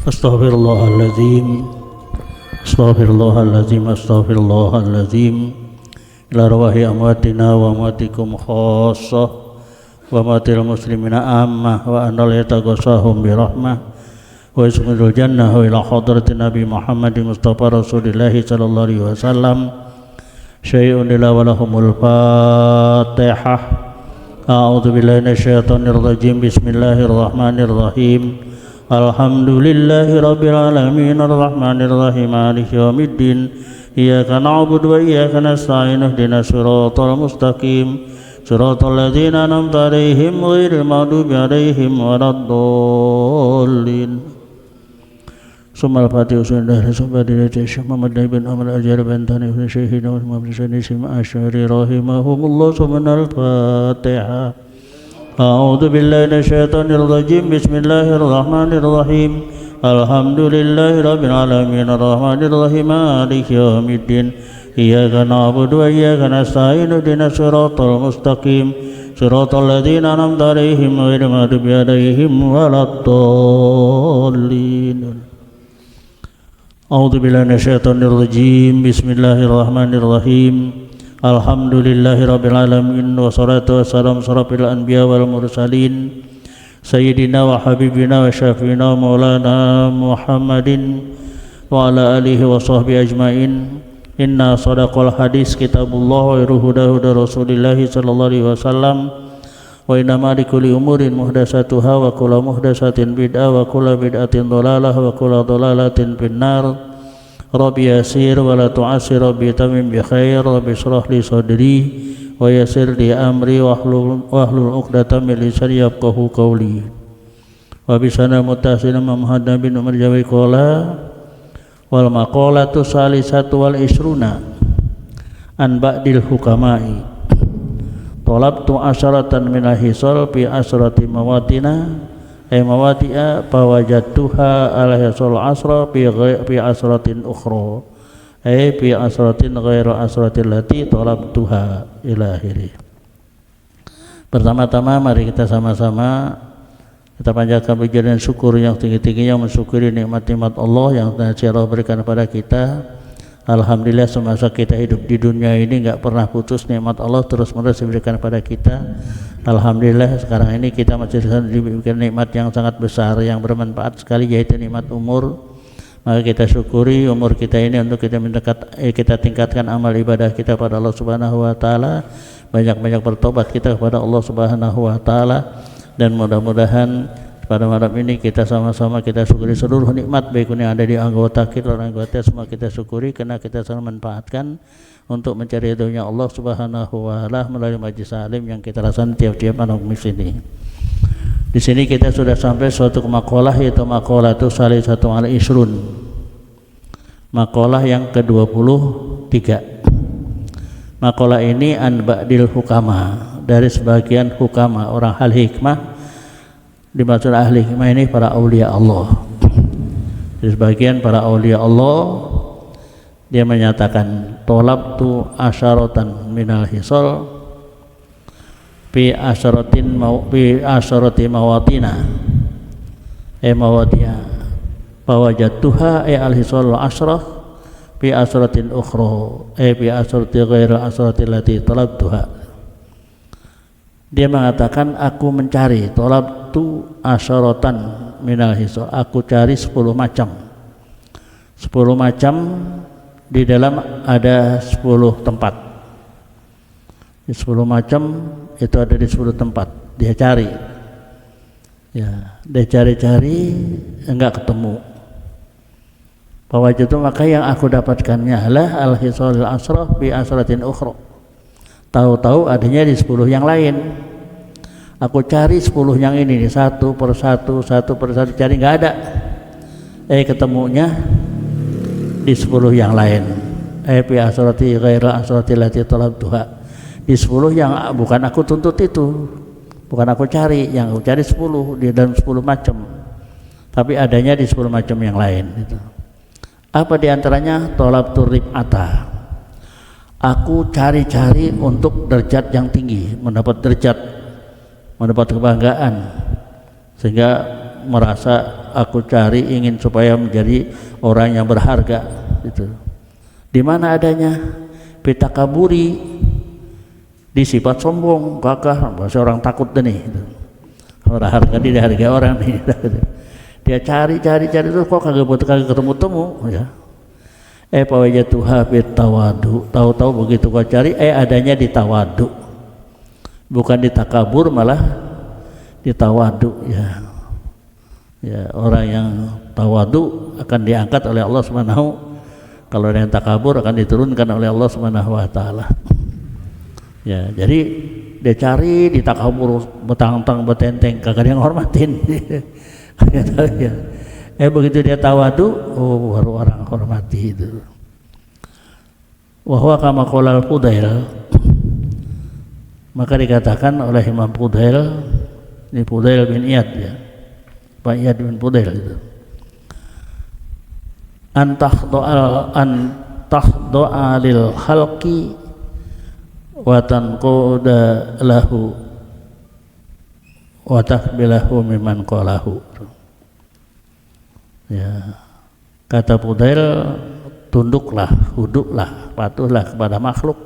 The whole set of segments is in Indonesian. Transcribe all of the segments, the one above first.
Astaghfirullahaladzim. Astaghfirullahaladzim. Astaghfirullahaladzim. Ila rawahi amwatina wa amwatikum khassah wa matil muslimina ammah wa anal yataghasahum birahmah wa ismidul jannah wa ila hadratin Nabi Muhammadin Mustafa Rasulillahi sallallahu alaihi wasallam. Syai'un ila walahumul fatihah. A'udzu billahi minasyaitonir rajim. Bismillahirrahmanirrahim. Alhamdulillahi rabbil alamin arrahmanir rahim maliki yaumiddin. Iyyaka na'budu wa iyyaka nasta'in ihdinas siratal mustaqim siratal ladzina an'amta 'alaihim ghairil maghdubi 'alaihim waladdallin. Sumal Fatihah sunnah Rasulullah Syekh Muhammad bin Ahmad Al-Ajar Bantani bin Syekh Muhammad bin Sim Asy'ari rahimahumullah. Sumal Fatihah. A'udzu billahi minasyaitonir rajim. Bismillahirrahmanirrahim. Alhamdulillahi rabbil alamin arrahmanir rahim maliki yaumiddin. Iyyaka na'budu wa iyyaka nasta'in ihdinas siratal mustaqim siratal ladzina an'amta 'alaihim ghairil maghdubi 'alaihim waladdallin. A'udzu billahi minasyaitonir rajim. Bismillahirrahmanirrahim. Alhamdulillahi rabbil alamin wassalatu wassalamu sarafil anbiya wal mursalin sayyidina wa habibina wa syafiina maulana Muhammadin wa ala alihi wa sahbihi ajmain. Inna sadaqal hadis kitabullah wa huda rasulillahi sallallahu alaihi wasallam wa inna ma likulli umurin muhdatsatuha wa kullu muhdatsatin bid'ah wa kullu bid'atin dhalalah wa kullu dhalalatin finnar. Rabbi yasir wa la tu'asir, Rabbi tamim bi khair, Rabbi shrah li sadri wa yassir li amri wahlul 'uqdatam min lisani yafqahu qawli. Wa bisana muttasilun Muhammad bin Umar Jawi qala wal maqalatu salisatu wal isruna an ba'dil hukama'i talabtu asyaratan min al-hisal fi asrati mawatina mawati'a fawajadtuha al-hisal asra fi asratin ukhra fi asratin ghairu asratil lati talabtuha ila akhirih. Pertama-tama mari kita sama-sama kita panjatkan puji dan syukur yang tinggi-tingginya, mensyukuri nikmat-nikmat Allah yang Allah berikan kepada kita. Alhamdulillah semasa kita hidup di dunia ini enggak pernah putus nikmat Allah terus-menerus diberikan kepada kita. Alhamdulillah sekarang ini kita masih diberikan nikmat yang sangat besar yang bermanfaat sekali, yaitu nikmat umur. Maka kita syukuri umur kita ini untuk kita tingkatkan amal ibadah kita pada Allah Subhanahu wa taala. Banyak-banyak bertobat kita kepada Allah Subhanahu wa taala, dan mudah-mudahan pada malam ini kita sama-sama kita syukuri seluruh nikmat baik yang ada di anggota kita, orang anggota semua kita syukuri karena kita selalu manfaatkan untuk mencari ridhonya Allah Subhanahu wa taala melalui majlis alim yang kita laksanakan tiap-tiap malam ini. Di sini kita sudah sampai suatu maqalah, yaitu maqalatu salisatu al isrun. Maqalah yang ke-23. Maqalah ini an ba'dil hukama, dari sebagian hukama, orang ahli hikmah. Dimaksud ahli hikmah ini para aulia Allah. Dari sebagian para aulia Allah, dia menyatakan tolabtu asyaratan minal hisal fi asyaratin asyarati mawatina mawatia fawajadtuha al hisal asyrah fi asyaratin ukhra fi asyarati ghairu asyarati lati talabtuha. Dia mengatakan aku mencari tolabtu asyaratan minal hisal, aku cari 10 macam. 10 macam di dalam ada 10 tempat. 10 macam itu ada di 10 tempat. Dia cari. Ya, dia cari-cari enggak ketemu. Fawajadtu, maka yang aku dapatkannya adalah al-hisal al-asrah bi asratin ukhra. Tahu-tahu adanya di 10 yang lain. Aku cari 10 yang ini satu per satu cari enggak ada. Ketemunya di 10 yang lain. Fi asrati ghairu asrati lati talabtuha. Di 10 yang bukan aku tuntut itu. Bukan aku cari, yang aku cari 10 di dalam 10 macam. Tapi adanya di 10 macam yang lain gitu. Apa diantaranya? Tolabtu rib'ata. Aku cari-cari untuk derajat yang tinggi, mendapat derajat, mendapat kebanggaan, sehingga merasa aku cari ingin supaya menjadi orang yang berharga gitu. Di mana adanya? Pitakaburi, di sifat sombong, gagah, bahasa orang takut deh nih gitu. Orang harga dia harga orang nih. Dia cari terus kok kagak ketemu ya. Pawajatuha fit tawadu, tahu-tahu begitu kau cari adanya di tawadu, bukan di takabur, malah di tawadu ya. Ya, orang yang tawadu akan diangkat oleh Allah Subhanahu, kalau yang takabur akan diturunkan oleh Allah Subhanahu wa taala. Ya, jadi dia cari di takabur, betang-tang betenteng, kagak ada yang hormatin. Ya. Begitu dia tawadu, baru orang hormati itu. Wa huwa kama qala al-Fudail, maka dikatakan oleh Imam Fudail, ini Fudail bin Iyad ya, Pak Iyad bin Fudail itu, an tahdo'a lil khalqi wa tanquda lahu wa takbilahu mimman qalahu. Ya, kata Fudail, tunduklah, huduklah, patuhlah kepada makhluk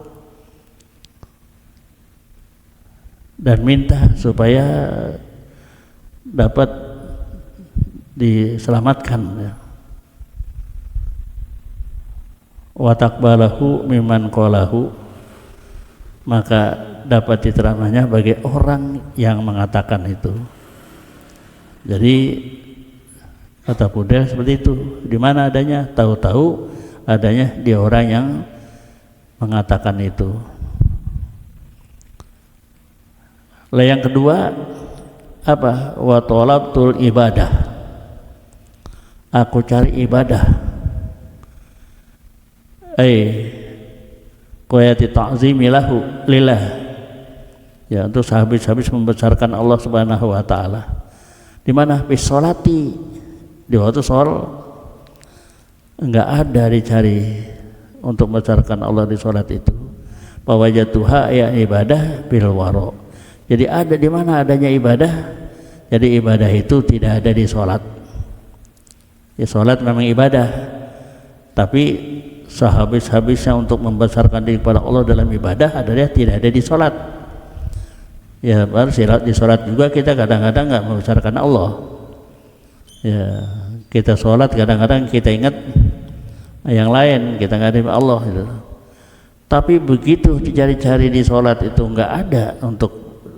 dan minta supaya dapat diselamatkan ya. Wa takbalahu mimman qalahu, maka dapat diterimanya bagi orang yang mengatakan itu. Jadi kata Fudail seperti itu. Di mana adanya? Tahu-tahu adanya di orang yang mengatakan itu. Yang kedua apa? Wa talabtul ibadah, aku cari ibadah. Qiyati ta'zimi lahu lillah, ya, untuk habis-habis membesarkan Allah Subhanahu wa taala. Di mana? Bis sholati, di waktu sholat enggak ada dicari untuk membesarkan Allah di sholat itu. Pawajatuha ya ibadah bil waro, jadi ada di mana adanya ibadah. Jadi ibadah itu tidak ada di sholat. Ya, sholat memang ibadah, tapi sehabis-habisnya untuk membesarkan diri kepada Allah dalam ibadah adalah tidak ada di sholat. Ya, baru di sholat juga kita kadang-kadang nggak membesarkan Allah. Ya, kita sholat kadang-kadang kita ingat yang lain, kita nggak ada Allah gitu. Tapi begitu dicari-cari di sholat itu nggak ada untuk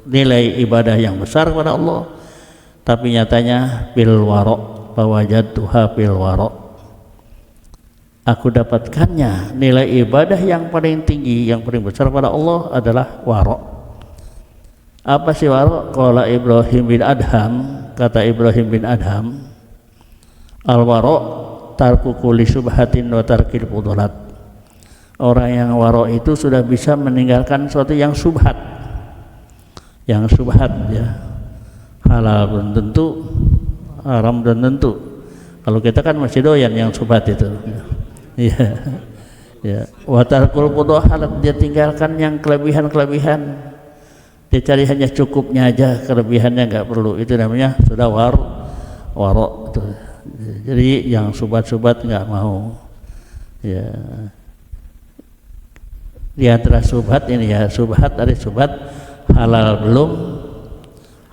nilai ibadah yang besar kepada Allah. Tapi nyatanya bil waro, fawajadtuha bil waro, aku dapatkannya nilai ibadah yang paling tinggi, yang paling besar kepada Allah adalah waro. Apa sih waro? Qala Ibrahim bin Adham, kata Ibrahim bin Adham, al-waro tarku kulli subhatin wa tarkil fudulat. Orang yang waro itu sudah bisa meninggalkan sesuatu yang subhat. Yang subhat ya, halal belum tentu, haram belum tentu. Kalau kita kan masih doyan yang subhat itu. Ya. Ya, wa tarkul fudulat, dia tinggalkan yang kelebihan-kelebihan. Dia cari hanya cukupnya aja, kelebihannya nggak perlu. Itu namanya sudah waro itu. Jadi yang subat-subat nggak mau. Ya, di antara subhat ini ya, subhat dari subhat, halal belum,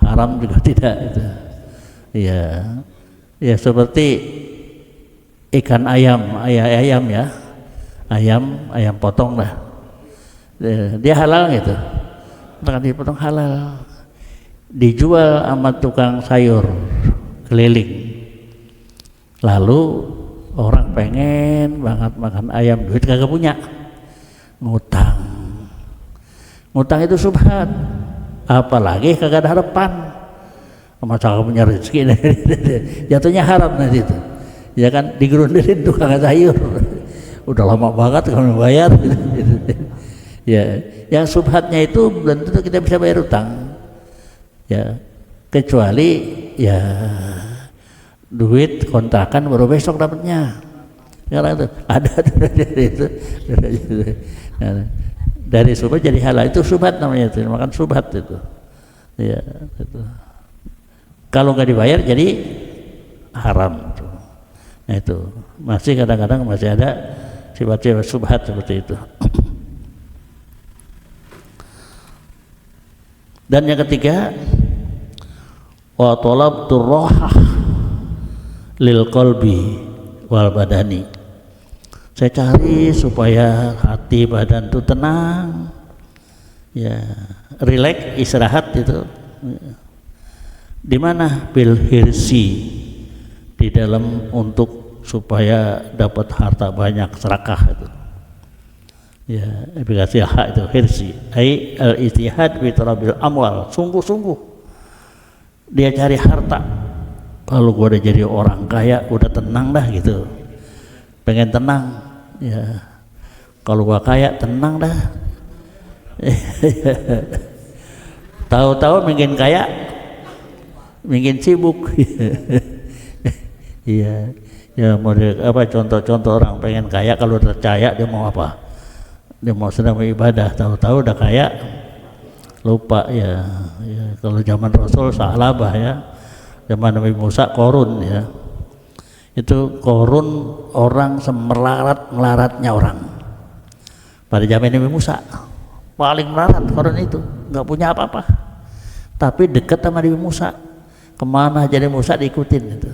haram juga tidak itu. Ya, ya seperti ikan ayam ya, ayam potong lah. Dia halal gitu, maka dipotong halal, dijual sama tukang sayur keliling. Lalu orang pengen banget makan ayam, duit kagak punya, ngutang itu subhat, apalagi kagak ada harapan, masa punya rezeki, jatuhnya haram nanti itu, ya kan, digerundirin tukang sayur, udah lama banget kalau bayar. Ya, yang subhatnya itu belum tentu kita bisa bayar utang, ya, kecuali ya duit kontrakan baru besok dapatnya. Karena itu ada itu dari subhat jadi halal, itu subhat namanya, itu makan subhat itu. Ya, itu. Kalau nggak dibayar jadi haram. Nah itu masih kadang-kadang masih ada sifat-sifat subhat seperti itu. Dan yang ketiga, wa talabtur rahah lil qalbi wal badani. Saya cari supaya hati badan itu tenang, ya, rileks, istirahat itu. Di mana? Bil hirsi, di dalam untuk supaya dapat harta banyak, serakah itu. Ya, aplikasi hak itu hirsi, ai al ijtihad fi talabil amwal, sungguh-sungguh dia cari harta. Kalau gua udah jadi orang kaya, udah tenang dah gitu, pengen tenang, ya. Kalau gua kaya, tenang dah. Tahu-tahu mungkin kaya, mungkin sibuk. Iya, ya model apa, contoh-contoh orang pengen kaya, kalau tercaya dia mau apa? Dia mau sedang beribadah, tahu-tahu udah kaya, lupa ya. Ya kalau zaman Rasul Sa'labah ya, zaman Nabi Musa Korun ya, itu Korun orang semelarat-melaratnya orang pada zaman Nabi Musa, paling melarat Korun itu, nggak punya apa-apa, tapi dekat sama Nabi Musa, kemana jadi Musa diikutin itu.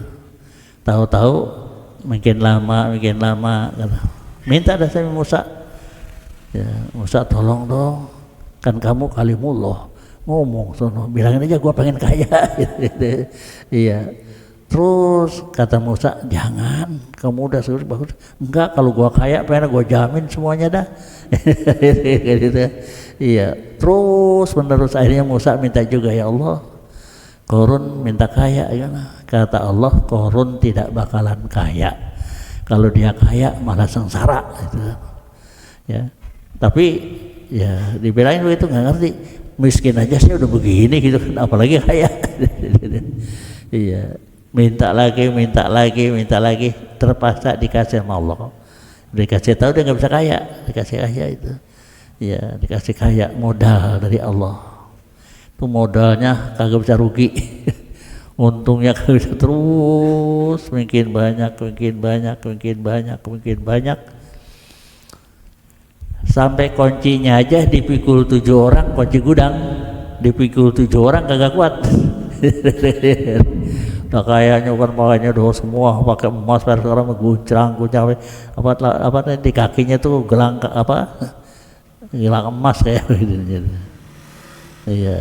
Tahu-tahu makin lama minta dah sama Musa, ya Musa tolong dong, kan kamu kalimullah, ngomong sono, bilangin aja gua pengen kaya. Gitu. Iya. Terus kata Musa, jangan, kamu udah suruh bagus. Enggak, kalau gua kaya pengen gua jamin semuanya dah. Gitu. Iya. Terus menerus akhirnya Musa minta juga, ya Allah, Korun minta kaya, ya. Kata Allah, Korun tidak bakalan kaya. Kalau dia kaya malah sengsara gitu. Ya. Tapi ya dibilangin begitu, nggak ngerti, miskin aja sih udah begini gitu kan, apalagi kaya. Iya, minta lagi, terpaksa dikasih sama Allah. Dikasih tahu dia nggak bisa kaya, dikasih kaya itu. Iya, dikasih kaya, modal dari Allah. Itu modalnya kagak bisa rugi. Untungnya kagak bisa terus, makin banyak. Sampai kuncinya aja dipikul 7 orang, kunci gudang dipikul 7 orang kagak kuat. Nah kayaknya kan makanya doh semua pakai emas, sekarang guncang apa di kakinya tuh gelang emas kayak gitu. Iya,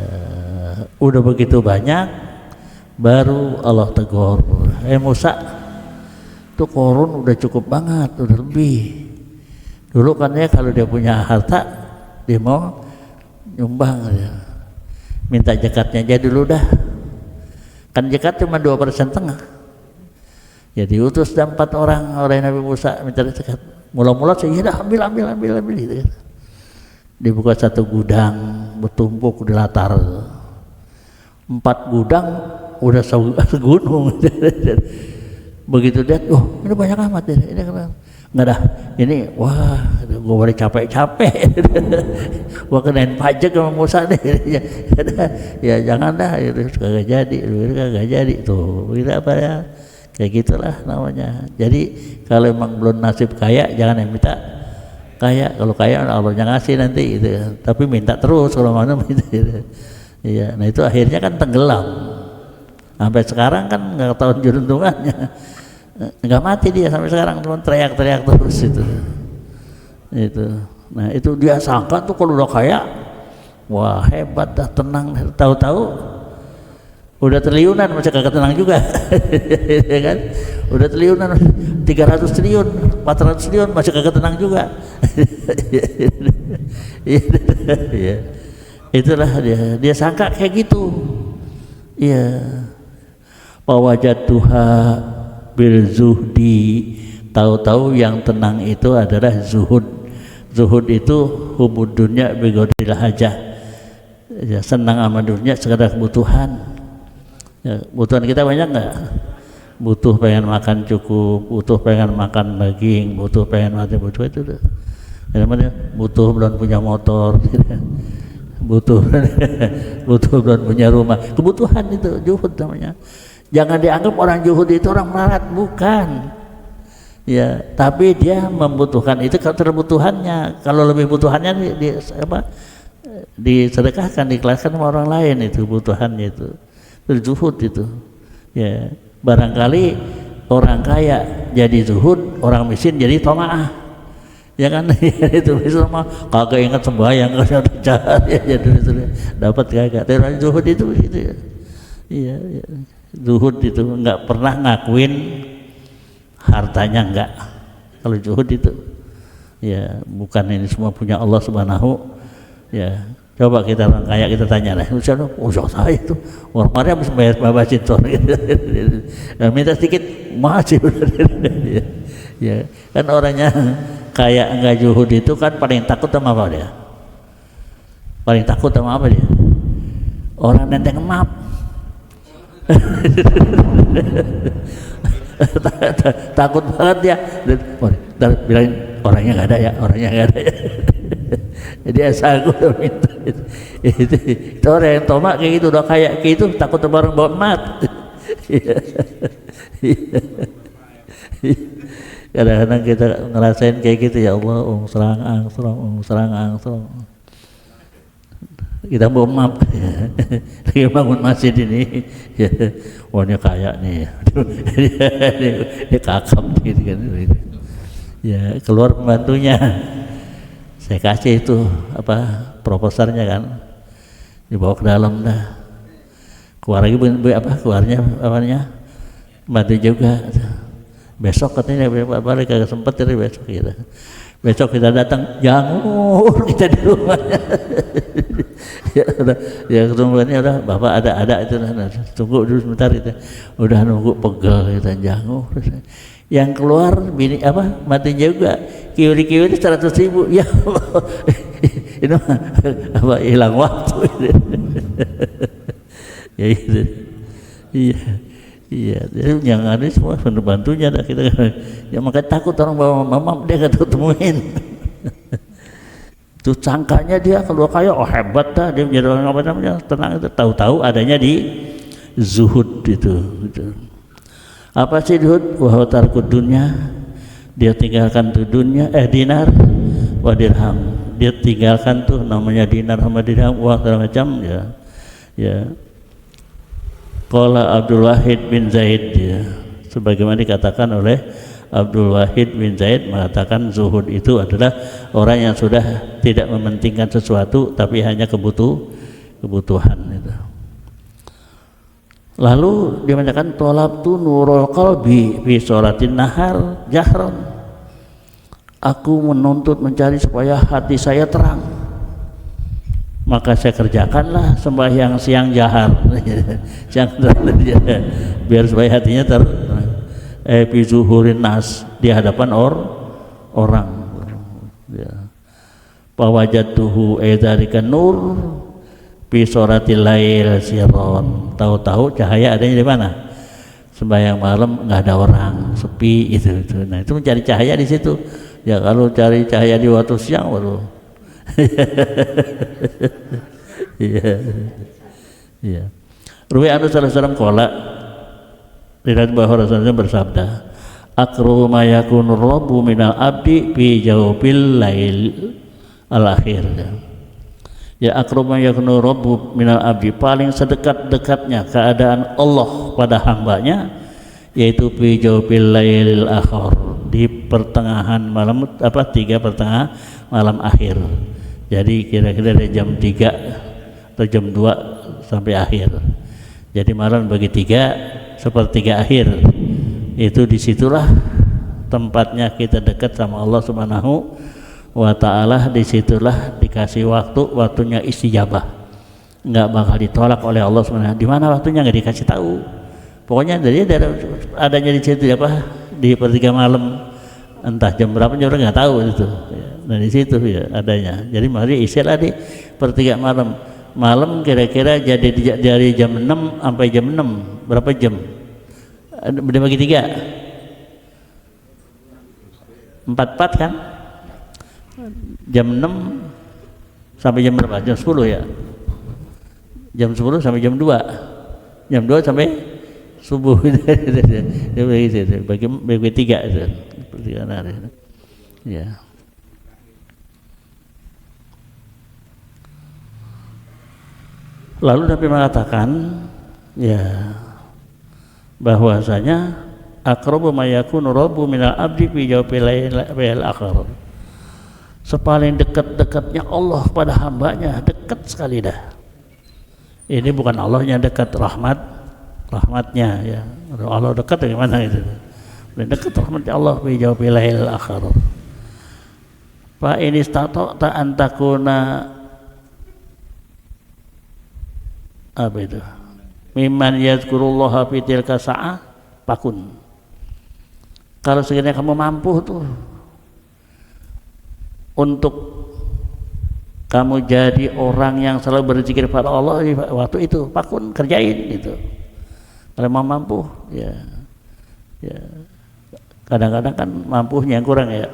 udah begitu banyak baru Allah tegur, Musa tuh Korun udah cukup banget, udah lebih. Dulu kan ya kalau dia punya harta, dia mau nyumbang ya. Minta zakatnya aja dulu dah. Kan zakat cuma 2% tengah. Ya diutus 4 orang oleh Nabi Musa minta zakat. Mula-mula saya dah ambil gitu kan. Dibuka 1 gudang bertumpuk di latar. 4 gudang udah segunung. Begitu dia, oh ini banyak amat ini kan. Nggak dah, ini wah gue boleh capek-capek. Gue kenain pajak sama Musa nih. Ya jangan dah, itu kagak jadi tuh, begitu apa ya, kayak gitulah namanya. Jadi kalau emang belum nasib kaya, jangan yang minta kaya. Kalau kaya Allah yang ngasih nanti gitu. Tapi minta terus kalau mana minta gitu. Iya, nah itu akhirnya kan tenggelam. Sampai sekarang kan nggak tahu juntungannya. Nggak mati dia sampai sekarang, cuma teriak-teriak terus itu. Nah itu dia sangka tuh kalau udah kaya, wah hebat dah, tenang. Tahu-tahu udah triliunan masih kagak tenang juga. Ya kan? Udah triliunan, 300 triliun, 400 triliun masih kagak tenang juga. Ya. Itulah dia sangka kayak gitu. Iya. Pawajatuha bil zuhdi, tahu-tahu yang tenang itu adalah zuhud. Zuhud itu hubud dunya bigodil hajah, ya, senang sama dunia sekadar kebutuhan. Ya, kebutuhan kita banyak nggak? Butuh pengen makan cukup, butuh pengen makan daging, butuh pengen mati, butuh itu tuh. Butuh belum punya motor, butuh belum punya rumah. Kebutuhan itu zuhud namanya. Jangan dianggap orang zuhud itu orang melarat, bukan. Ya, tapi dia membutuhkan itu kebutuhannya. Kalau lebih butuhannya disedekahkan, diikhlaskan sama orang lain, itu kebutuhannya itu. Itu zuhud itu. Ya, barangkali orang kaya jadi zuhud, orang miskin jadi tomaah. Ya kan, itu mah kagak ingat sembahyang, kagak jahat ya, jadi dapat kagak. Tapi zuhud itu begitu ya. Iya, ya. Zuhud itu enggak pernah ngakuin hartanya, enggak. Kalau zuhud itu ya bukan ini semua punya Allah Subhanahu. Ya, coba kita orang kaya kita tanya lah, misalnya saya itu orang kaya habis bayar babasin gitu. Minta sedikit masih ya. Ya, kan orangnya kaya enggak zuhud itu kan paling takut sama apa dia? Paling takut sama apa dia? Orang nenteng maaf. Takut banget dia. Bilangin orangnya nggak ada ya, orangnya nggak ada ya. Jadi asal aku udah minta itu orang yang tomak kayak gitu, udah kayak gitu, takut bareng bawa mat. Kadang-kadang kita ngerasain kayak gitu, ya Allah, serang. Kita bawa map lagi bangun masjid ini ya, wahnya kaya nih dia kakap gitu kan ya, keluar pembantunya, saya kasih itu proposalnya kan, dibawa ke dalam dah, keluar lagi keluarnya bantu juga, besok katanya balik kagak sempet, jadi besok kita datang, jangur kita di rumahnya. Ya ketemuannya udah bapak ada itu, tunggu dulu sebentar, kita udah nunggu pegel kita jangur. Yang keluar bini mati juga kiwi 100.000, ya Allah. Ini hilang waktu. Ya itu, iya, jadi yang ada semua bantunya dah kita. Ya makanya takut orang bawa mama dia nggak ketemuin. Itu sangkanya dia kalau kaya, oh hebat dah dia menjadi orang apa namanya tenang, itu tahu-tahu adanya di zuhud itu. Apa sih zuhud? Wa tarkud dunya, dia tinggalkan tuh dunia, dinar wa dirham, dia tinggalkan tuh namanya dinar sama dirham, uang segala macam ya. Qala Abdul Wahid bin Zaid, ya, sebagaimana dikatakan oleh Abdul Wahid bin Zaid, mengatakan zuhud itu adalah orang yang sudah tidak mementingkan sesuatu tapi hanya kebutuhan itu. Lalu dia mengatakan tolabtu nurul qalbi fi sholatin nahar jahran, aku menuntut mencari supaya hati saya terang, maka saya kerjakanlah sembahyang siang jahar siang biar supaya hatinya terang. Fi zuhurin nas, di hadapan orang ya. Pawajatuhu dzalika nur fi sholatil lail sirron, tahu-tahu cahaya adanya di mana? Sembahyang malam nggak ada orang, sepi itu. Nah itu mencari cahaya di situ ya. Kalau cari cahaya di waktu siang baru iya. Ruwi anu sallallahu alaihi wasallam qala, diriwayatkan bahwa Rasulullah bersabda, akru ma yakunu rabbu minal abdi fi jawfil lail al-akhir. Ya, akru ma yakunu rabbu minal abdi, paling sedekat-dekatnya keadaan Allah pada hambanya yaitu fi jawfil lail al-akhir, di pertengahan malam 3/4 malam akhir. Jadi kira-kira dari jam 3 atau jam 2 sampai akhir. Jadi malam bagi 3 sepertiga akhir, itu disitulah tempatnya kita dekat sama Allah Subhanahu wa Ta'ala. Disitulah dikasih waktunya istijabah, nggak bakal ditolak oleh Allah Subhanahu. Di mana waktunya nggak dikasih tahu, pokoknya dari adanya di situ di sepertiga malam, entah jam berapa juga nggak tahu itu. Nah di situ ya adanya. Jadi mari istilah di sepertiga malam kira-kira jadi dari jam 6 sampai jam 6 berapa jam? Udah bagi 3 4 kan? Jam 6 sampai jam berapa? Jam 10 ya? Jam 10 sampai jam 2. Jam 2 sampai subuh dia bagi tiga itu seperti hari. Ya. Lalu Nabi mengatakan ya bahwasanya aqrabu ma yakunu rabbu minal abdi fi jawfil lail akhir. Sepaling dekat-dekatnya Allah pada hambanya, dekat sekali dah. Ini bukan Allahnya dekat, rahmatnya ya. Allah dekat bagaimana itu? Dekat rahmatnya Allah fi jawfil lail akhir. Fa in istata'ta an takuna apa itu? Mimman yazkurullaha fi tilka sa'ah pakun. Kalau sekiranya kamu mampu tuh untuk kamu jadi orang yang selalu berzikir pada Allah waktu itu, pakun, kerjain gitu. Kalau mau mampu ya kadang-kadang kan mampunya yang kurang ya.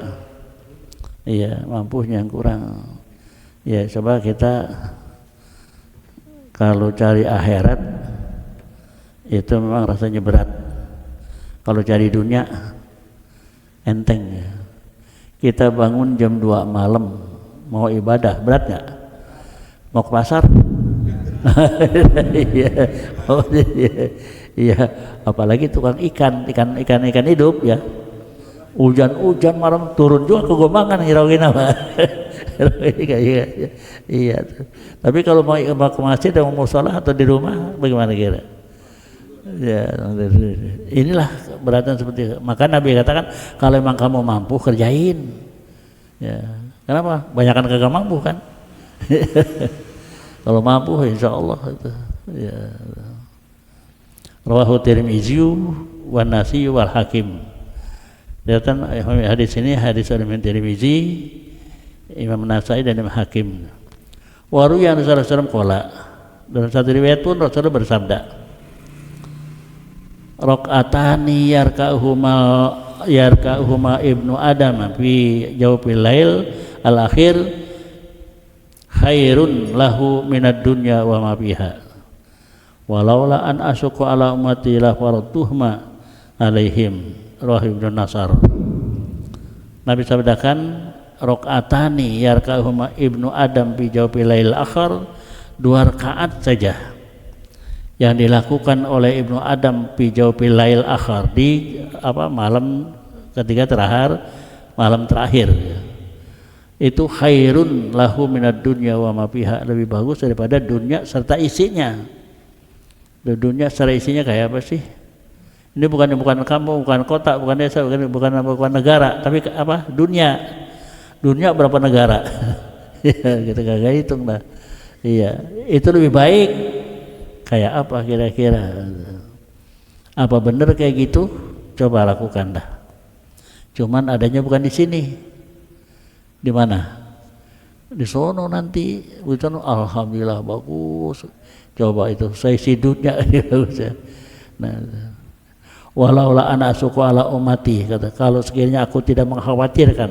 Iya, mampunya yang kurang. Ya, coba kita kalau cari akhirat itu memang rasanya berat. Kalau cari dunia enteng ya. Kita bangun jam 2 malam mau ibadah, berat nggak? Mau ke pasar? Iya, apalagi tukang ikan hidup ya. Hujan malam turun juga ke Gomangan ngirauin apa? Iya. Tapi kalau mau ke masjid atau mau sholat atau di rumah bagaimana kira? Ya, inilah keberatan seperti itu. Maka Nabi katakan kalau memang kamu mampu kerjain. Ya, kenapa? Banyakan kagak mampu kan? Kalau mampu insya Allah itu. Ya. Rawahu Tirmizi wa Nasai wal Hakim. Datang hadis ini hadis Imam Tirmizi, Imam Nasai dan Imam Hakim. Waru yang Rasulullah SAW qala. Dalam satu riwayat pun Rasulullah bersabda, Raq'atani yarka'uhuma ibnu Adam fi jawfil lail al-akhir khairun lahu minad dunya wa ma fiha. Walaula an asyqa ala ummati la faratuhma alaihim. Rawahu Ibnu Nasar. Nabi sabdakan raq'atani yarka'uhuma ibnu Adam fi jawfil lail akhir, 2 rakaat saja yang dilakukan oleh Ibnu Adam fi jawfil lail akhir, di malam ketiga terakhir, malam terakhir ya. Itu khairun lahu minad dunya wa ma fiha, lebih bagus daripada dunia serta isinya. Dunia serta isinya kayak apa sih? Ini bukan kamu, bukan kota, bukan desa, bukan negara, tapi apa? Dunia berapa negara? Kita kagak hitung dah. Iya, itu lebih baik. Kayak apa kira-kira? Apa benar kayak gitu? Coba lakukan dah. Cuman adanya bukan di sini. Di mana? Di sono nanti. Alhamdulillah bagus. Coba itu saya sidutnya bagus ya. Nah, walaula ana asuqu ala ummati, kata kalau sekiranya aku tidak mengkhawatirkan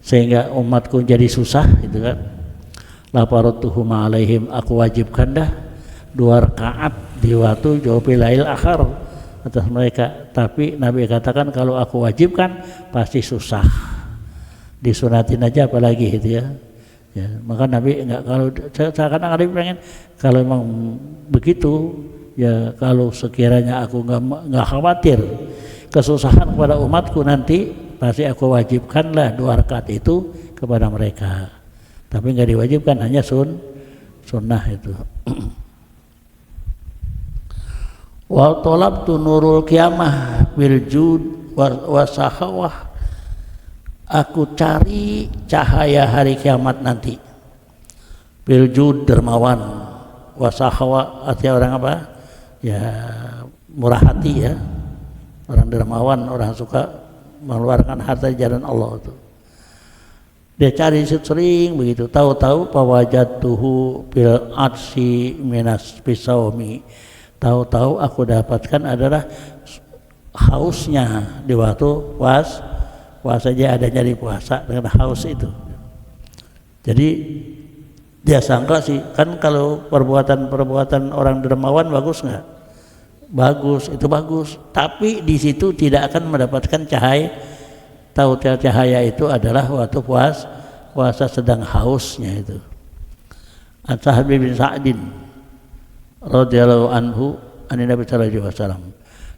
sehingga umatku jadi susah gitu kan, la faratuhuma alaihim, aku wajibkan dah 2 rakaat di waktu jawfil lail akhir atas mereka. Tapi Nabi katakan kalau aku wajibkan pasti susah, disunatin aja apalagi gitu ya. Ya, maka Nabi enggak, kalau seakan-akan Nabi pengen kalau memang begitu ya, kalau sekiranya aku enggak khawatir kesusahan kepada umatku nanti, pasti aku wajibkanlah 2 rakaat itu kepada mereka. Tapi enggak diwajibkan, hanya sunnah itu. Wa talabtu nurul qiyamah bil jud wa sakhawah, aku cari cahaya hari kiamat nanti. Bil jud, dermawan, wa sakhawah artinya orang apa? Ya murah hati ya. Orang dermawan, orang suka mengeluarkan harta di jalan Allah itu. Dia cari sering begitu, tahu-tahu pawajatuhu bil adsi minas bisaumi, tahu-tahu aku dapatkan adalah hausnya di waktu puasa aja, adanya di puasa dengan haus itu. Jadi dia sangka sih kan kalau perbuatan orang dermawan bagus nggak? bagus, itu bagus, tapi di situ tidak akan mendapatkan cahaya. Tahu cahaya itu adalah waktu puasa sedang hausnya itu. An-Sahal bin Sa'din radhiyallahu anhu an Nabi sallallahu alaihi wasallam.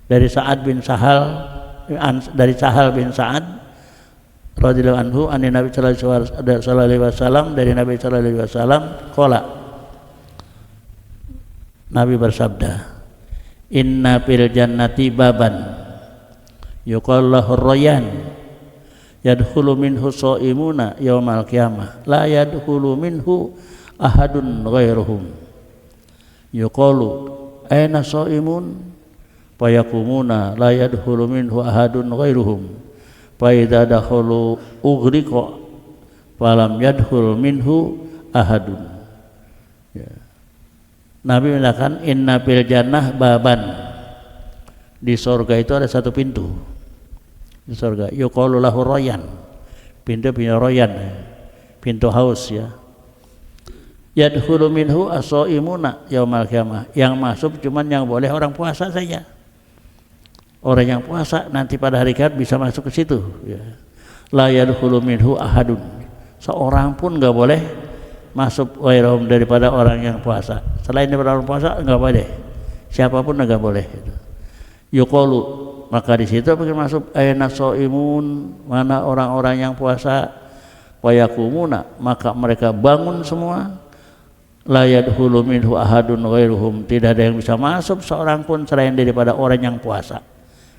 Dari Sa'ad bin Sa'ad radhiyallahu anhu an Nabi sallallahu alaihi wasallam, dari Nabi sallallahu alaihi wasallam qala, Nabi bersabda, inna fil jannati baban yuqal lahu ar-rayyan yadkhulu minhu shaimuna yaumal qiyamah la yadkhulu minhu ahadun ghairuhum yuqalu aina shaimun fayakumuna la yadkhulu minhu ahadun ghairuhum fa idza dakhalu ughriqa falam yadkhul minhu ahadun. Ya. Nabi mengatakan inna fil jannah baban, di surga itu ada satu pintu. Di surga yuqalu lahu rayyan, pintu rayyan, pintu haus ya. Yadkhulu minhu as-shaimuna yaumal qiyamah, yang masuk cuman yang boleh orang puasa saja. Orang yang puasa nanti pada hari kiamat bisa masuk ke situ ya. La yadkhulu minhu ahadun, seorang pun enggak boleh masuk wairohum daripada orang yang puasa. Selain daripada orang puasa enggak boleh, siapapun enggak boleh. Yuqalu, maka di situ pengen masuk aina shaimun, mana orang-orang yang puasa, wayakumuna, maka mereka bangun semua, la yadkhulu minhu ahadun ghairuhum, tidak ada yang bisa masuk seorang pun selain daripada orang yang puasa.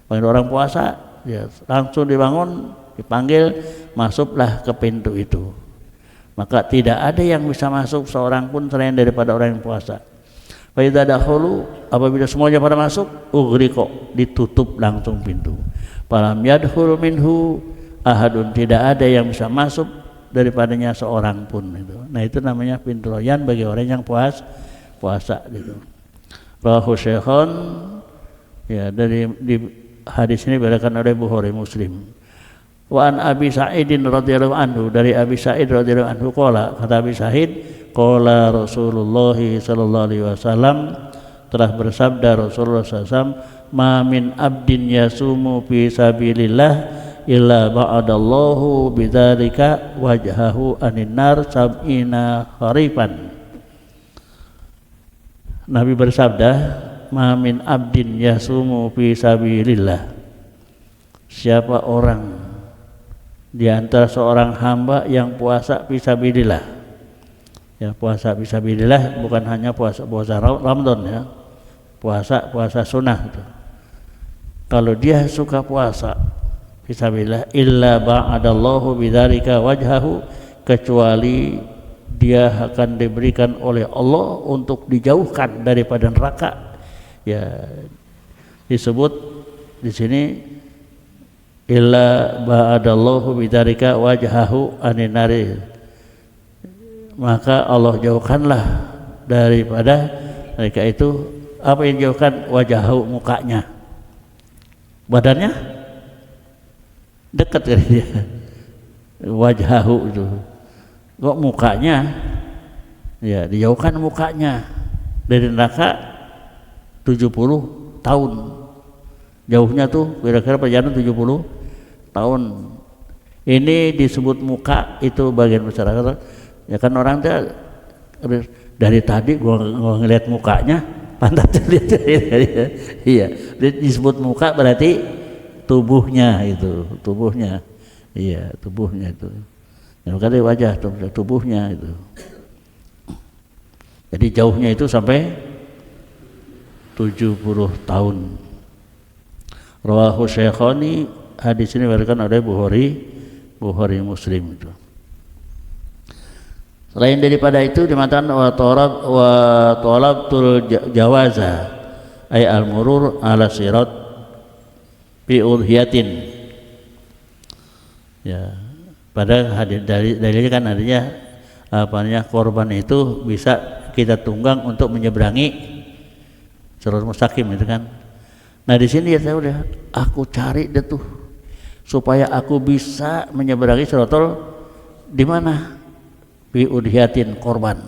Panggil orang puasa ya, langsung dibangun, dipanggil, masuklah ke pintu itu. Maka tidak ada yang bisa masuk seorang pun selain daripada orang yang puasa. Fa idza dakhulu, apabila semuanya pada masuk, ughriqa, ditutup langsung pintu. Falam yadkhul minhu ahadun, tidak ada yang bisa masuk daripadanya seorang pun itu. Nah, itu namanya pintu rayyan bagi orang yang puasa gitu. Rawahu Syekhon, ya, dari di hadis ini diriwayatkan oleh Bukhari Muslim. Wa an Abi Sa'idin radhiyallahu anhu, dari Abi Sa'id radhiyallahu anhu qala, kata Abi Sa'id, qala Rasulullah sallallahu alaihi wasallam, telah bersabda Rasulullah SAW, ma min abdin yasumu fi sabilillah illa ba'adallahu bidzalika wajhahu anin nar sab'ina kharifan. Nabi bersabda, ma min abdin yasumu fi sabilillah, siapa orang di antara seorang hamba yang puasa fisabilillah. Ya, puasa fisabilillah bukan hanya puasa Ramadan ya. Puasa sunnah itu. Kalau dia suka puasa fisabilillah illa ba'adallahu bidzalika wajhahu, kecuali dia akan diberikan oleh Allah untuk dijauhkan daripada neraka. Ya, disebut di sini illa ba'adallahu bidzalika wajhahu anin nari, maka Allah jauhkanlah daripada mereka itu. Apa yang jauhkan? Wajhahu, mukanya. Badannya dekat dari dia. Wajhahu itu kok mukanya, ya dijauhkan mukanya dari neraka 70 tahun. Jauhnya tuh kira-kira perjalanan 70 tahun. Ini disebut muka, itu bagian masyarakat. Ya kan orang tuh dari tadi gua ngelihat mukanya, pantat lihat. Iya, disebut muka berarti tubuhnya itu, tubuhnya. Iya, tubuhnya itu. Yang kali wajah tubuhnya itu. Jadi jauhnya itu sampai 70 tahun. Rawahu Syekhani, hadis ini diriwayatkan oleh Bukhari Muslim itu. Selain daripada itu dimatakan wa talabtul jawaza ay al-murur ala sirat bi udhiyatin. Ya, pada hadis dalilnya kan adanya korban itu bisa kita tunggang untuk menyeberangi siratal mustaqim itu kan. Nah di sini ya saya udah aku cari deh tuh supaya aku bisa menyeberangi siratal di mana? Bi udhiyatin, korban.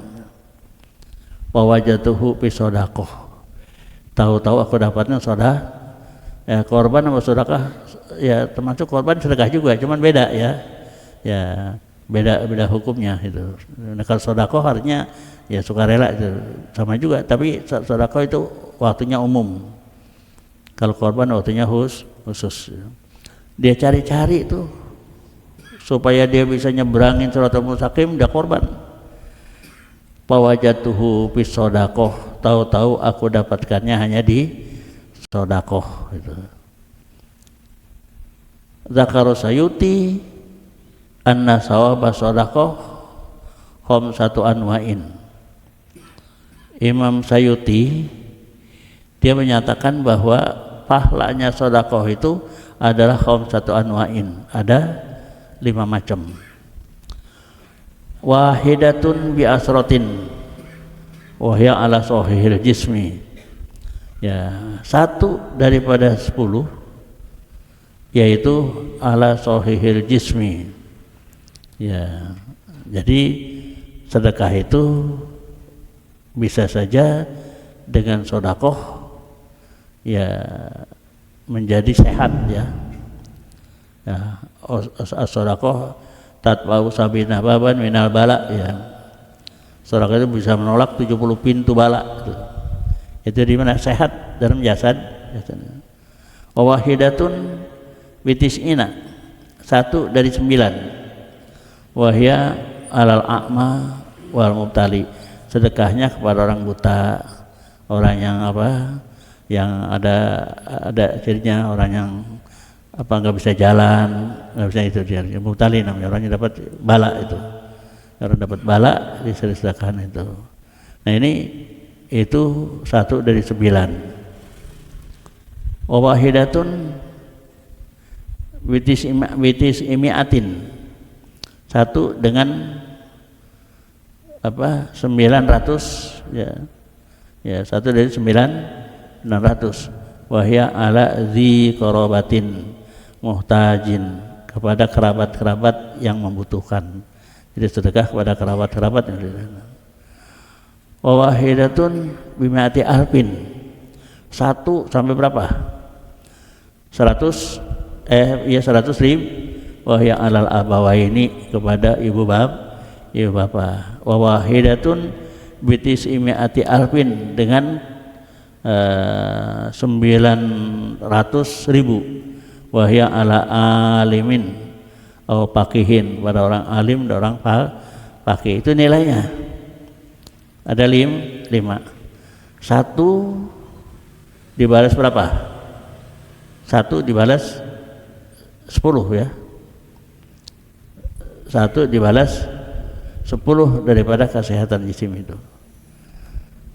Wa wajatuhu fi shadaqah. tahu-tahu aku dapatnya ya korban sama sedekah ya termasuk korban sedekah juga, cuman beda ya beda hukumnya itu. Nah, kalau sedekah artinya ya sukarela itu sama juga, tapi sedekah itu waktunya umum, kalau korban waktunya khusus. Dia cari-cari itu supaya dia bisa nyebrangin Shiratal Mustaqim, dia korban. Pawajatuhu bis sodakoh, tahu-tahu aku dapatkannya hanya di sodakoh itu. Zakaru Sayuti anna sawaba sodakoh khamsatu anwa'in. Imam Sayuti dia menyatakan bahwa pahlanya sodakoh itu adalah khamsatu anwa'in, ada 5 macam. Wahidatun bi asratin wahya ala sahihil jismi, ya 1 daripada 10 yaitu ala sahihil jismi. Ya, jadi sedekah itu bisa saja dengan sedekah ya menjadi sehat ya. As-sedekah tatba'u sabina baban minal bala ya. Sedekah itu bisa menolak 70 pintu bala gitu. Itu di mana sehat dalam jasad. Wa wahidatun bitis'ina, 1 dari 9. Wahya alal a'ma wal mubtali, sedekahnya kepada orang buta, orang yang yang ada cirinya, orang yang nggak bisa jalan, nggak bisa itu dia mubtali namanya, orangnya dapat bala itu, orang dapat bala disedekahkan itu. Nah ini itu 1 dari 9. Wahidatun witis imiatin, 1 dengan 900 ya 1 dari 900. Wahya ala zi qarabatin muhtajin, kepada kerabat-kerabat yang membutuhkan. Jadi sedekah kepada kerabat-kerabat yang membutuhkan. Wa wahidatun bimi'ati alfin, 1 sampai berapa? 100 100.000. Wahya alal abawaini, kepada ibu bapak. Wa wahidatun bitis'imi'ati alfin, dengan 900.000. Wahya ala alimin atau pakihin, pada orang alim dan orang pakih. Itu nilainya ada 5. 1 dibalas berapa? 1 dibalas 10 ya. 1 dibalas 10 daripada kesehatan jisim itu.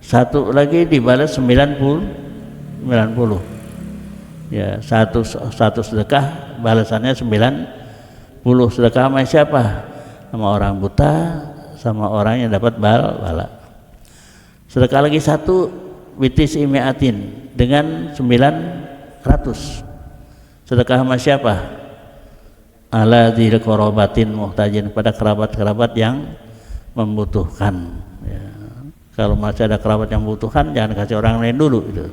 1 lagi dibalas 90. Ya, satu sedekah balasannya 90. Sedekah sama siapa? Sama orang buta, sama orang yang dapat bala. Sedekah lagi 1 witis imiatin, dengan 900. Sedekah sama siapa? Ala dzil qarabatin muhtajin, pada kerabat-kerabat yang membutuhkan ya. Kalau masih ada kerabat yang membutuhkan, jangan kasih orang lain dulu itu.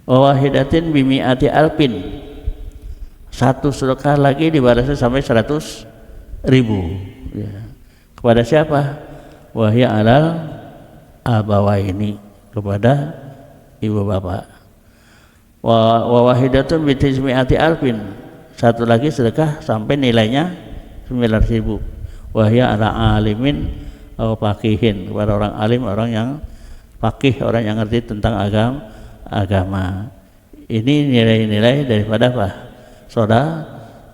Wahidatin bimi'ati alpin, 1 sedekah lagi dibalasnya sampai 100.000 ya. Kepada siapa? Wahya alal abawaini, kepada ibu bapak. Wa wahidatun bitismi'ati alfin, 1 lagi sedekah sampai nilainya 9.000. Wahya ala alimin atau pakihin, kepada orang alim, orang yang pakih, orang yang ngerti tentang agama. Ini nilai-nilai daripada apa?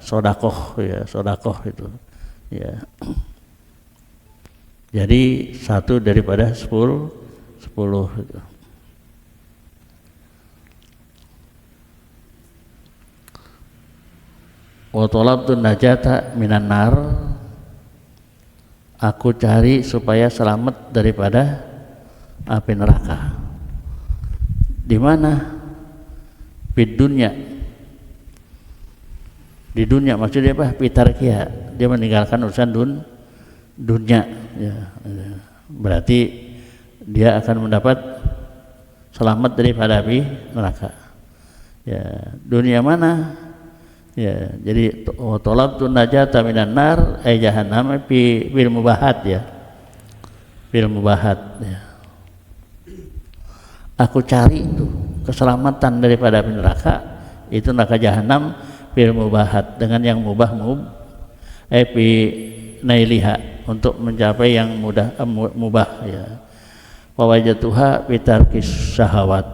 Sodakoh ya, sodakoh itu ya. Jadi 1 daripada 10 itu. Wa talabtu najata minan nar, aku cari supaya selamat daripada api neraka. Di mana? Di dunia. Di dunia maksudnya apa? Pitarkia, dia meninggalkan urusan dunia, ya. Berarti dia akan mendapat selamat daripada api neraka. Ya, dunia mana? Ya, jadi tolabtu najata minan nar ay jahannam bil mubahat ya. Bil mubahat ya. Aku cari itu keselamatan daripada api neraka, itu neraka jahanam bil mubahat, dengan yang mubah bi nailiha, untuk mencapai yang mubah ya. Wa wajatuha bitarkis syahawat,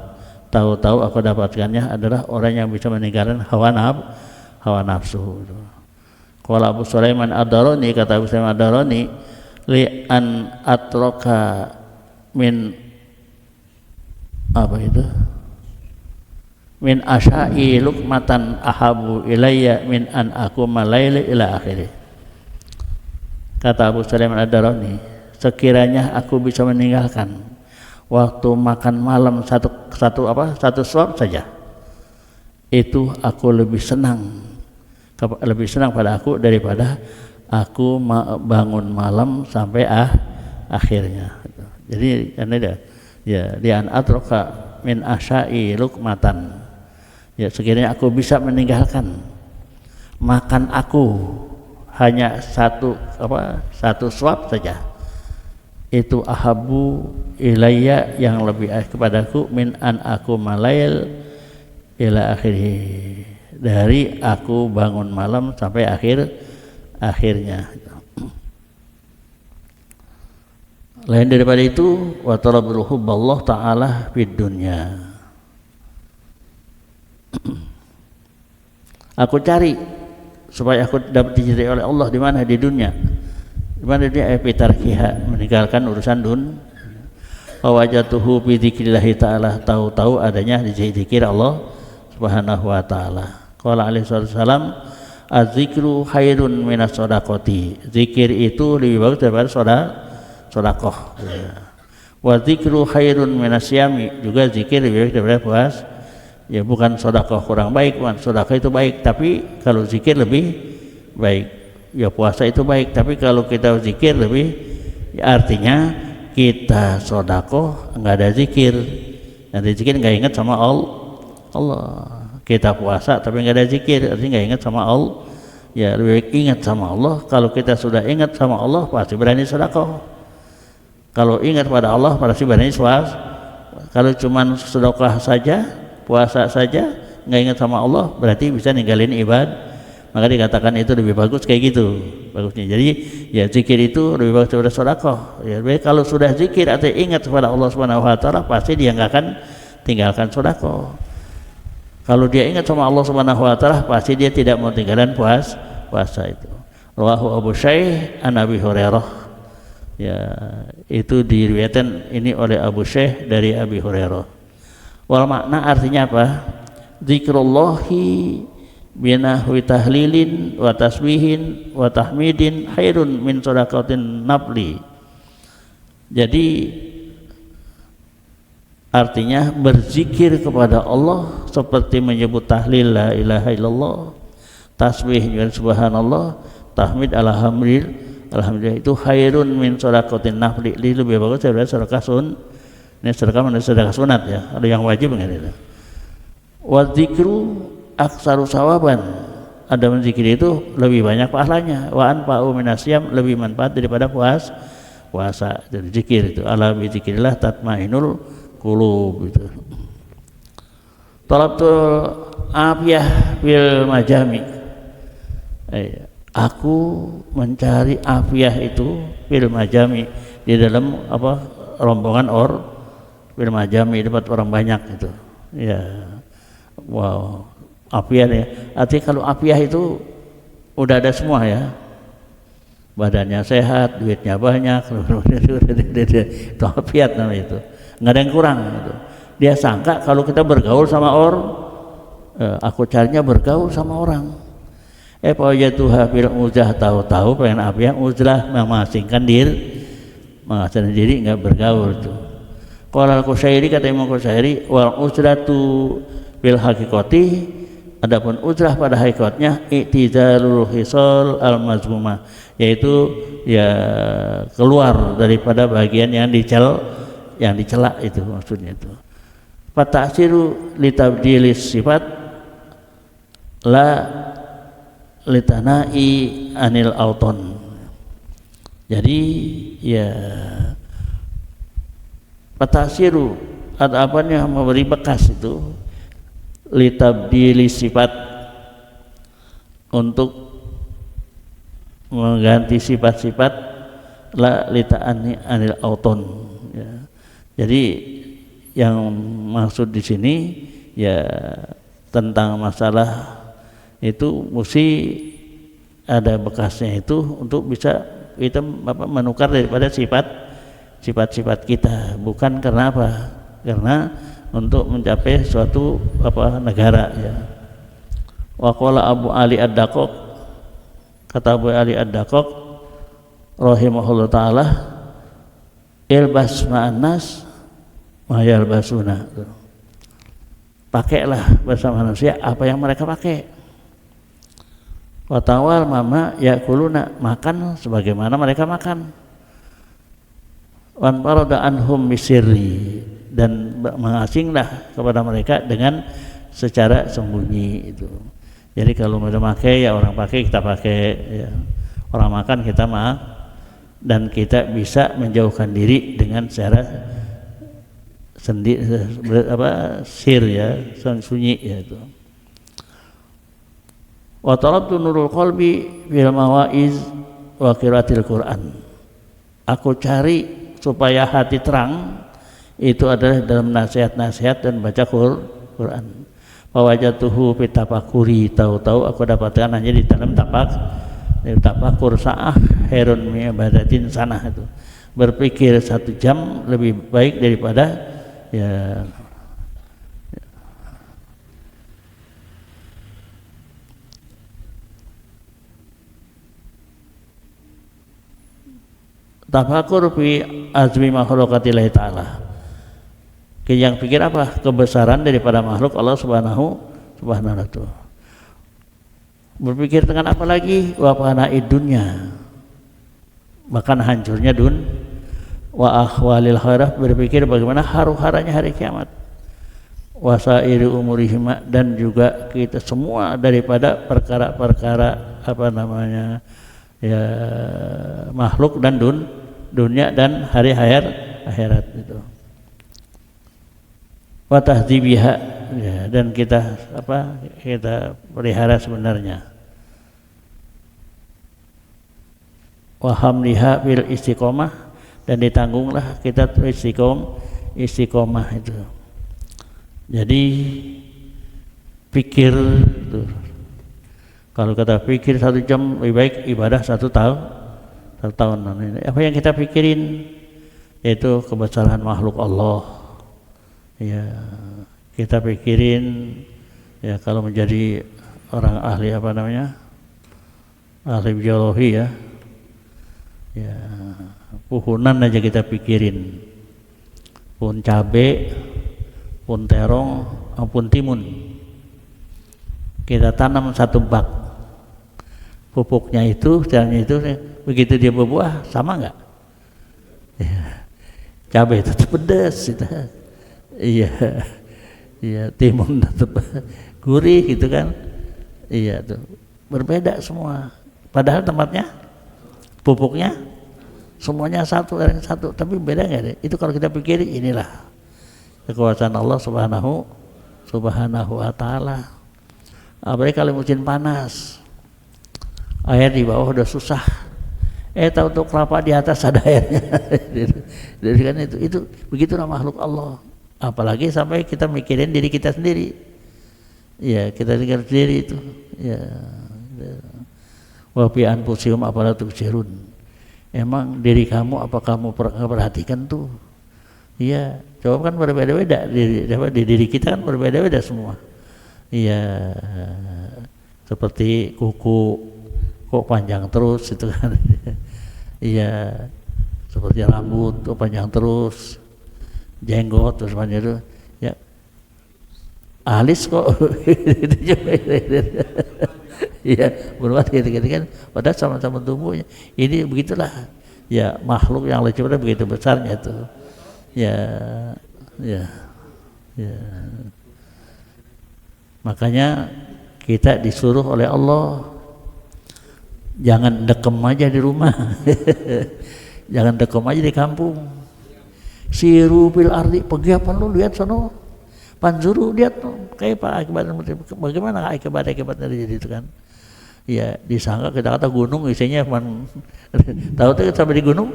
tahu-tahu aku dapatkannya adalah orang yang bisa meninggalkan hawa nafsu. Qala Abu Sulaiman Ad-Darani, kata Abu Sulaiman Ad-Darani, li an atroka min apa itu? Min asya'i lukmatan ahabu ilayya min an aquma laili ila akhirih. Kata Abu Sulaiman Ad-Darani, sekiranya aku bisa meninggalkan waktu makan malam satu suap saja, itu aku lebih senang pada aku daripada aku bangun malam sampai akhirnya. Jadi karena ya dia atroka min asya'i lukmatan, ya sekiranya aku bisa meninggalkan makan aku hanya satu suap saja, itu ahabu ilayya, yang lebih kepadaku, min an aku malail ila akhirih, dari aku bangun malam sampai akhirnya. Lain daripada itu, wa talabul hubballah ta'ala fid dunya. Aku cari supaya aku dapat dicintai oleh Allah di mana? Di dunia. Di mana dia epitarkiha, meninggalkan urusan wa wajatuhu bi dzikrillah ta'ala, tahu-tahu adanya di zikir Allah Subhanahu wa taala. Qala alaihi wasallam, az-zikru khairun minas shadaqati. Zikir itu lebih bagus daripada sedekah. Wa dzikru khairun minas syami, juga zikir lebih baik daripada puasa. Ya bukan sedekah kurang baik, sedekah itu baik, tapi kalau zikir lebih baik. Ya puasa itu baik, tapi kalau kita zikir lebih, ya artinya kita sedekah enggak ada zikir. Nanti zikir enggak ingat sama Allah. Kita puasa tapi enggak ada zikir, artinya enggak ingat sama Allah. Ya lebih baik ingat sama Allah. Kalau kita sudah ingat sama Allah, pasti berani sedekah. Kalau ingat pada Allah pasti berani puasa. Kalau cuma sedekah saja, puasa saja, nggak ingat sama Allah, berarti bisa ninggalin ibadah. Maka dikatakan itu lebih bagus kayak gitu bagusnya. Jadi ya zikir itu lebih bagus daripada sedekah. Ya kalau sudah zikir atau ingat kepada Allah Subhanahu wa taala, pasti dia nggak akan tinggalkan sedekah. Kalau dia ingat sama Allah Subhanahu wa taala, pasti dia tidak mau tinggalkan puasa itu. Rawahu Abu Syekh an Abi Hurairah. Ya, itu diriwayatkan ini oleh Abu Syekh dari Abi Hurairah. Wal makna artinya apa? Zikrullahi binahwi tahlilin wa tasbihin wa tahmidin khairun min shadaqatin nafli. Jadi artinya berzikir kepada Allah seperti menyebut tahlil la ilaha illallah, tasbih subhanallah, tahmid alhamdulillah itu khairun min shadaqatin nafli, lebih bagus daripada sedekah ini sedekah sunat ya, ada yang wajib enggak itu. Wa dzikru aktsaru sawaban, ada menzikir itu lebih banyak pahalanya. Wa anfa'u minasyam, lebih manfaat daripada puasa. Jadi zikir itu ala bi dzikrillah tatmainul qulub itu. Talabtul afiyah bil majami. Aku mencari afiyah itu bil majami, di dalam rombongan bil majami, tempat orang banyak itu. Ya. Wow. Afiyah ya. Artinya kalau afiyah itu udah ada semua ya. Badannya sehat, duitnya banyak, itu afiyat namanya itu. Nggak ada yang kurang gitu. Dia sangka kalau kita bergaul sama orang, aku carinya bergaul sama orang. Fawajatuha fil uzlah, tahu-tahu pengen afiyah uzlah, mengasingkan diri nggak bergaul tuh. Qala al-Qushairi, kata Imam Qushairi, wal uzlatu bil haqiqati Adapun ujrah pada hakikatnya i'tizalul hisal al-mazmumah, yaitu ya keluar daripada bagian yang dicela itu maksudnya itu. Fatasiru litabdilis sifat la litanai anil auton. Jadi ya fatasiru ada apanya memberi bekas itu litabdili sifat untuk mengganti sifat-sifat la lita'ani anil auton ya. Jadi yang maksud di sini ya tentang masalah itu mesti ada bekasnya itu untuk bisa kita menukar daripada sifat-sifat kita, bukan karena apa? Karena untuk mencapai suatu negara ya. Wa qala Abu Ali Ad-Daqqaq, kata Abu Ali Ad-Daqqaq rahimahullah taala, ilbas ma'annas ma yalbasuna. Pakailah bersama manusia apa yang mereka pakai. Wa tawal mama yakuluna, makan sebagaimana mereka makan. Wan farada anhum bisirri, dan mengasinglah kepada mereka dengan secara sembunyi itu. Jadi kalau mereka pakai ya orang pakai kita pakai ya. Orang makan kita makan, dan kita bisa menjauhkan diri dengan secara sendiri sir ya, sunyi ya itu. Wa talabtu nurul qalbi fil mawaiz wa qiraatil Qur'an. Aku cari supaya hati terang itu adalah dalam nasihat-nasihat dan baca Quran. Wajatuhu pitafakuri, tahu-tahu aku dapatkan hanya di dalam tafakur sa'ah herun mi ibadatin sanah itu. Berpikir 1 jam lebih baik daripada ya tafakur fi azmi makhluqatillahi ta'ala. Yang pikir apa? Kebesaran daripada makhluk Allah subhanahu wa ta'ala. Berpikir dengan apa lagi? Wa fanaid dunya, bahkan hancurnya wa ahwalil khairah, berpikir bagaimana haru-haranya hari kiamat. Wasairi umurihim, dan juga kita semua daripada perkara-perkara ya makhluk dan dunia dan hari akhirat itu. Wa tahdzibiha, ya, dan kita pelihara sebenarnya. Wa hamliha bil istiqomah, dan ditanggunglah kita istiqomah itu. Jadi pikir itu. Kalau kata pikir 1 jam lebih baik ibadah 1 tahun. Apa yang kita pikirin? Yaitu kebesaran makhluk Allah. Ya, kita pikirin ya, kalau menjadi orang ahli ahli biologi ya. Ya, puhunan aja kita pikirin. Pun cabe, pun terong, pun timun. Kita tanam 1 bak. Pupuknya itu, caranya itu, begitu dia berbuah, sama enggak? Ya. Cabai tetap pedas, iya, timun tetap gurih gitu kan, iya tuh, berbeda semua. Padahal tempatnya, pupuknya, semuanya satu, tapi beda nggak deh? Itu kalau kita pikir, inilah kekuasaan Allah subhanahu wa ta'ala. Apalagi kalau musim panas, air di bawah udah susah, tahu kelapa di atas ada airnya. Jadi kan itu begitulah makhluk Allah. Apalagi sampai kita mikirin diri kita sendiri. Ya, kita dengar sendiri itu. Ya. Wa fi anfusihim afala tubsirun. Emang diri kamu apa kamu perhatikan tuh? Iya, coba kan berbeda-beda di diri kita kan berbeda-beda semua. Iya. Seperti kuku kok panjang terus itu kan. Iya, seperti rambut kok panjang terus, jenggot terus panjang itu. Ya, alis kok. Iya, berbuat gitu kan. Padahal sama-sama tubuhnya. Ini begitulah. Ya makhluk yang lebih cepat begitu besarnya tuh. Ya. Makanya kita disuruh oleh Allah jangan dekem aja di rumah. Jangan dekem aja di kampung. Siru fil ardi, pergi apa lu lihat sono. Panjuru lihat kayak Pak akibat bagaimana akibatnya jadi itu kan. Ya disangka kita kata gunung isinya tahu sampai di gunung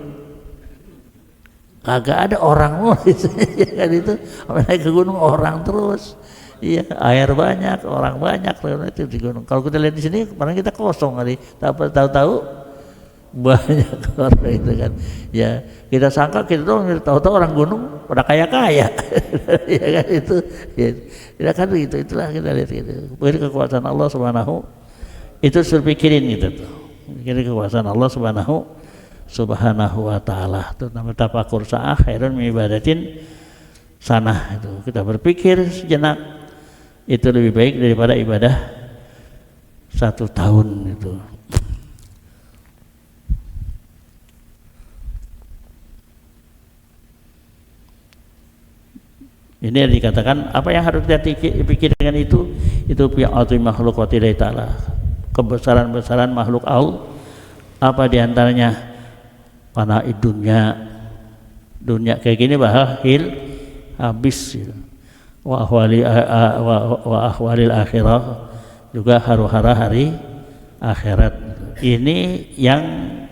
kagak ada orang kan itu naik ke gunung orang terus. Iya, air banyak, orang banyak itu di gunung. Kalau kita lihat di sini, padahal kita kosong kali. Tahu-tahu banyak orang itu kan. Ya, kita sangka kita tahu-tahu orang gunung pada kaya-kaya. Ya kan itu. Ya kan itu itulah kita lihat itu. Beri kekuasaan Allah Subhanahu itu suruh pikirin gitu tuh. Pikirin kekuasaan Allah Subhanahu wa taala. Itu namanya tafakur sa'ah khairun min ibadatin sanah itu. Kita berpikir sejenak itu lebih baik daripada ibadah 1 tahun itu. Ini yang dikatakan apa yang harus kita pikirkan itu fi'atu makhluqatillahi ta'ala, kebesaran-besaran makhluk Allah. Apa diantaranya fana dunia kayak gini bahal habis gitu. Wa ahwalil akhirah, juga hara-hara hari akhirat. Ini yang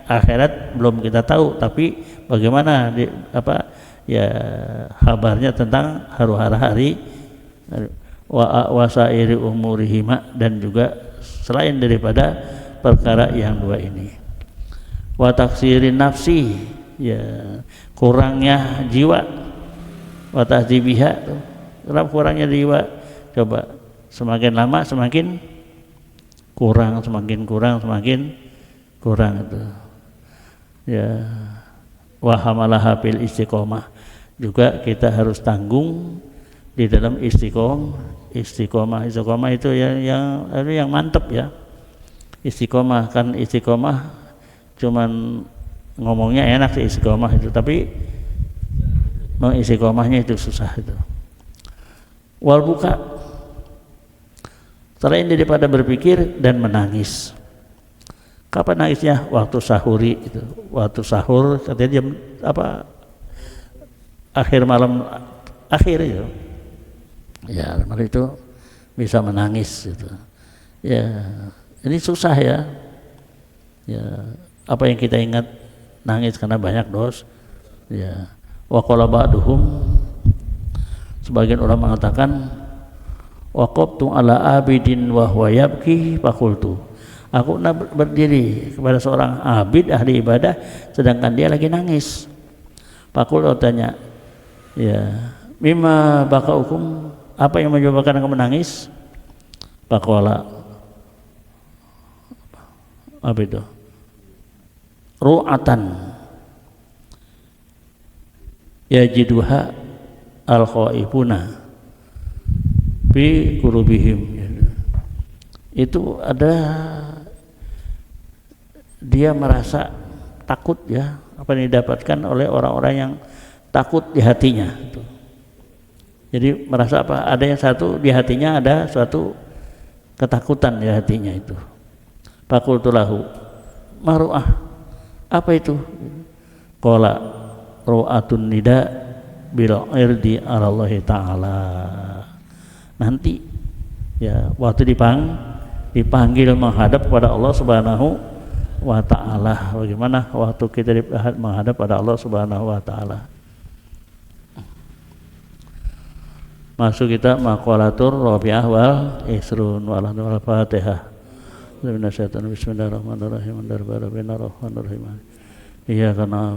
akhirat belum kita tahu, tapi bagaimana kabarnya tentang hara-hara hari wasairi umurihima, dan juga selain daripada perkara yang dua ini. Wa taksirin nafsi, kurangnya jiwa. Wa tahdzibiha, kenapa kurangnya jiwa? Coba semakin lama semakin kurang itu. Ya, wa hamalaha fil istiqomah, juga kita harus tanggung di dalam istiqomah itu yang mantep ya. Istiqomah kan cuman ngomongnya enak sih istiqomah itu, tapi mengistiqomahnya itu susah itu. Wal buka, selain daripada berpikir dan menangis. Kapan nangisnya? Waktu sahuri itu. Waktu sahur katanya jam akhir malam akhir itu. Ya, malam itu bisa menangis gitu. Ya, ini susah ya. Ya, apa yang kita ingat nangis karena banyak dos. Ya. Wa qala ba'duhum, sebagian orang mengatakan waqaftu ala abidin wa huwa yabki faqultu, aku berdiri kepada seorang abid ahli ibadah sedangkan dia lagi nangis. Faqul tanya, ya, mimma bakaukum, apa yang menyebabkan kamu menangis? Faqala, apa itu? Ru'atan yajiduha al-khaifuna bi qulubihim. Itu ada, dia merasa takut ya, apa yang didapatkan oleh orang-orang yang takut di hatinya itu. Jadi merasa apa? Ada yang satu di hatinya, ada suatu ketakutan di hatinya itu. Faqultu lahu, maru'ah, apa itu? Qala ru'atun nida bil irdi ala Allah taala. Nanti ya waktu dipanggil menghadap kepada Allah Subhanahu wa taala. Bagaimana waktu kita menghadap pada Allah Subhanahu wa taala? Masuk kita maqalatur rabi'ah wal isrun wal Fatihah. Bismillahirrahmanirrahim. Iya karena